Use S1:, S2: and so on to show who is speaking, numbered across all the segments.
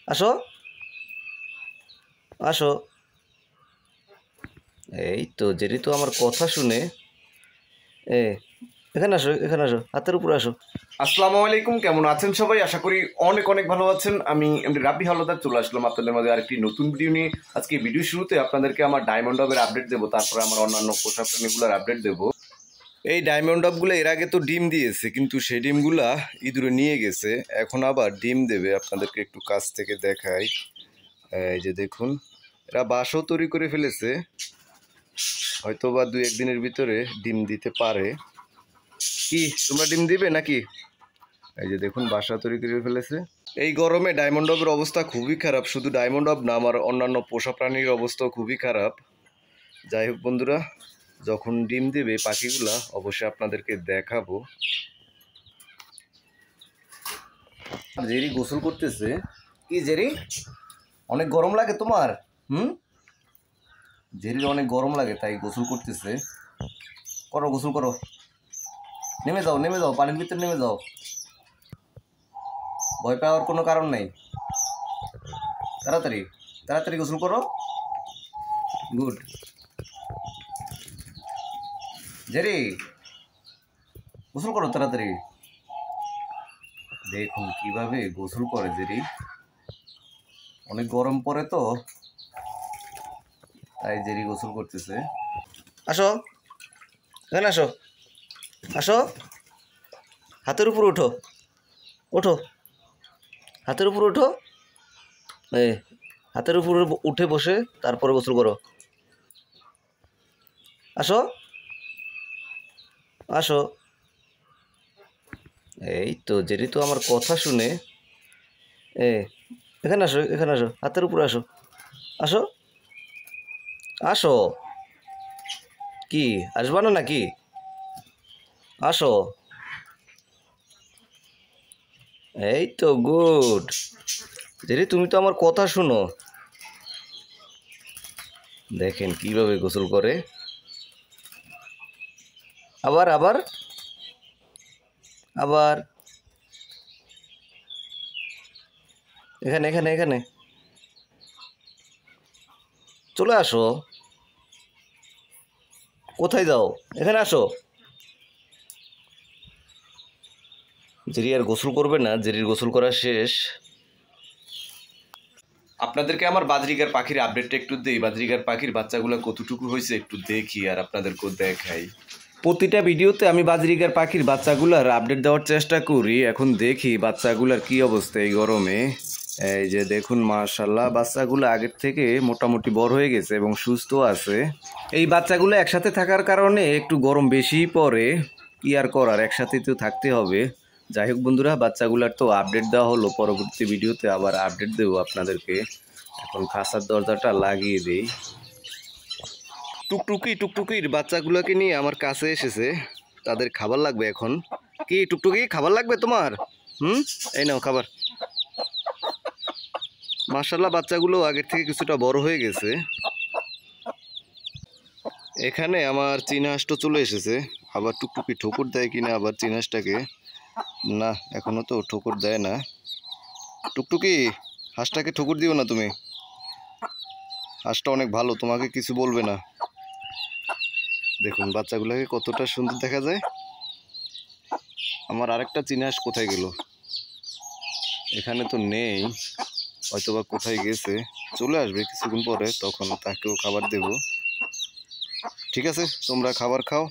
S1: আসো আসো। এই তো জেরি তো আমার কথা শুনে এ এখানে আসো, এখানে আসো, হাতের উপরে আসো।
S2: আসসালামু আলাইকুম, কেমন আছেন সবাই? আশা করি অনেক অনেক ভালো আছেন। আমি এমডি রাব্বি হাওলাদার চলে আসলাম আপনাদের মাঝে আরেকটি নতুন ভিডিও নিয়ে। আজকে ভিডিও শুরুতে আপনাদেরকে আমার ডায়মন্ড ডবের আপডেট দেবো, তারপরে আমার অন্যান্য পোষা প্রাণীগুলোর আপডেট দেবো। এই ডায়মন্ড ডবগুলো এর আগে তো ডিম দিয়েছে, কিন্তু সেই ডিমগুলা ইঁদুরে নিয়ে গেছে। এখন আবার ডিম দেবে, আপনাদেরকে একটু কাছ থেকে দেখাই। এই যে দেখুন, এরা বাসও তৈরি করে ফেলেছে, হয়তো বা 2-1 দিনের ভিতরে ডিম দিতে পারে। কি তোমরা ডিম দিবে নাকি? এই যে দেখুন, বাসা তৈরি করে ফেলেছে। এই গরমে ডায়মন্ড ডবের অবস্থা খুবই খারাপ। শুধু ডায়মন্ড ডব না, আমার অন্যান্য পোষা প্রাণীর অবস্থাও খুবই খারাপ। যাই হোক বন্ধুরা, যখন ডিম দেবে পাখিগুলা অবশ্যই আপনাদেরকে দেখাবো।
S1: জেরি গোসল করতেছে। কি জেরি, অনেক গরম লাগে তোমার? জেরির অনেক গরম লাগে, তাই গোসল করতেছে। করো, গোসল করো। নেমে যাও, নেমে যাও, পানির ভিতরে নেমে যাও। ভয় পাওয়ার কোনো কারণ নেই। তাড়াতাড়ি তাড়াতাড়ি গোসল করো। গুড। জেরি, গোসল করো তাড়াতাড়ি। দেখুন কিভাবে গোসল করে জেরি। অনেক গরম পড়ে তো, তাই জেরি গোসল করতেছে। আসো, এখানে আসো, আসো। হাতের উপর ওঠো, ওঠো, হাতের উপর ওঠো। এই হাতের উপর উঠে বসে তারপরে গোসল করো। আসো আসো। এই তো জেরি তো আমার কথা শুনে এখানে আসো, এখানে আসো, হাতের উপরে আসো, আসো আসো। কি আসবা না নাকি? আসো। এই তো গুড। জেরি তুমি তো আমার কথা শুনো। দেখেন কিভাবে গোসল করে। আবার আবার আবার এখানে এখানে এখানে চলে আসো। কোথায় যাও? এখানে আসো। জেরি আর গোসল করবে না, জেরির গোসল করা শেষ।
S2: আপনাদেরকে আমার বাজরিগার পাখির আপডেটটা একটু দেই। বাজরিগার পাখির বাচ্চাগুলো কতটুকু হয়েছে একটু দেখি আর আপনাদেরকেও দেখাই। প্রতিটা ভিডিওতে আমি বাজরিগার পাখির বাচ্চাগুলোর আপডেট দেওয়ার চেষ্টা করি। এখন দেখি বাচ্চাগুলোর কি অবস্থা এই গরমে। এই যে দেখুন, মাশাআল্লাহ, বাচ্চাগুলো আগের থেকে মোটামুটি বড় হয়ে গেছে এবং সুস্থ আছে। এই বাচ্চাগুলো একসাথে থাকার কারণে একটু গরম বেশিই পড়ে। কি আর করার, একসাথেই তো থাকতে হবে। যাই হোক বন্ধুরা, বাচ্চাগুলোর তো আপডেট দেওয়া হলো, পরবর্তী ভিডিওতে আবার আপডেট দেবো আপনাদেরকে। এখন খাঁচার দরজাটা লাগিয়ে দিই। টুকটুকির বাচ্চাগুলোকে নিয়ে আমার কাছে এসেছে, তাদের খাবার লাগবে এখন। কি টুকটুকি, খাবার লাগবে তোমার? এই নাও খাবার। মাশাআল্লাহ, বাচ্চাগুলো আগের থেকে কিছুটা বড় হয়ে গেছে। এখানে আমার চীনা হাঁসটা চলে এসেছে। আবার টুকটুকি ঠোকর দেয় কিনা আবার চীনা হাঁসটাকে? না, এখনো তো ঠোকর দেয় না। টুকটুকি, হাঁসটাকে ঠোকর দিও না তুমি। হাঁসটা অনেক ভালো, তোমাকে কিছু বলবে না। দেখুন বাচ্চাগুলোকে কতটা সুন্দর দেখা যায়। আমার আরেকটা চীনা হাঁস কোথায় গেল? এখানে তো নেই, হয়তোবা কোথায় গেছে। চলে আসবে কিছুক্ষণ পরে, তখন তাকেও খাবার দেব। ঠিক আছে, তোমরা খাবার খাও।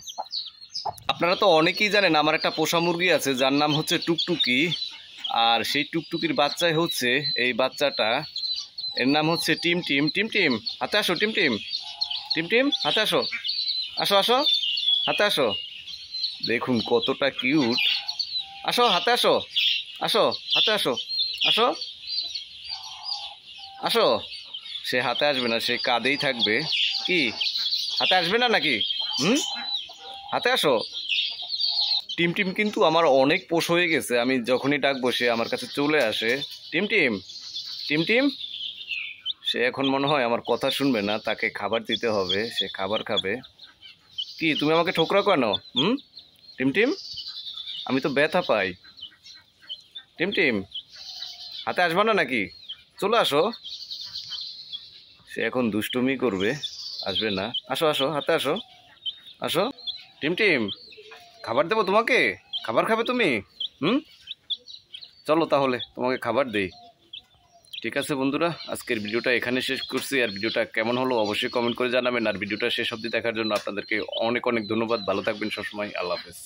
S2: আপনারা তো অনেকেই জানেন আমার একটা পোষা মুরগি আছে যার নাম হচ্ছে টুকটুকি। আর সেই টুকটুকির বাচ্চাই হচ্ছে এই বাচ্চাটা। এর নাম হচ্ছে টিম টিম। টিম টিম, হাতে আসো। টিম টিম, টিম টিম, হাতে আসো। আসো আসো, হাতে আসো। দেখুন কতটা কিউট। আসো, হাতে আসো। আসো, হাতে আসো। আসো আসো। সে হাতে আসবে না, সে কাঁধেই থাকবে। কি হাতে আসবে না নাকি? হাতে আসো। টিম টিম কিন্তু আমার অনেক পোষ হয়ে গেছে, আমি যখনই ডাকবো সে আমার কাছে চলে আসে। Team team, team team. সে এখন মনে হয় আমার কথা শুনবে না, তাকে খাবার দিতে হবে, সে খাবার খাবে। কি তুমি আমাকে ঠোকরা কেন? টিম টিম, আমি তো ব্যথা পাই। টিম টিম, হাতে আসবা না নাকি? চলে আসো। সে এখন দুষ্টুমি করবে, আসবে না। আসো আসো, হাতে আসো, আসো। টিম টিম, খাবার দেবো তোমাকে? খাবার খাবে তুমি? চলো তাহলে তোমাকে খাবার দেই। ঠিক আছে বন্ধুরা, আজকের ভিডিওটা এখানে শেষ করছি। আর ভিডিওটা কেমন হলো অবশ্যই কমেন্ট করে জানাবেন। আর ভিডিওটা শেষ অবধি দেখার জন্য আপনাদেরকে অনেক অনেক ধন্যবাদ। ভালো থাকবেন সবসময়। আল্লাহ হাফেজ।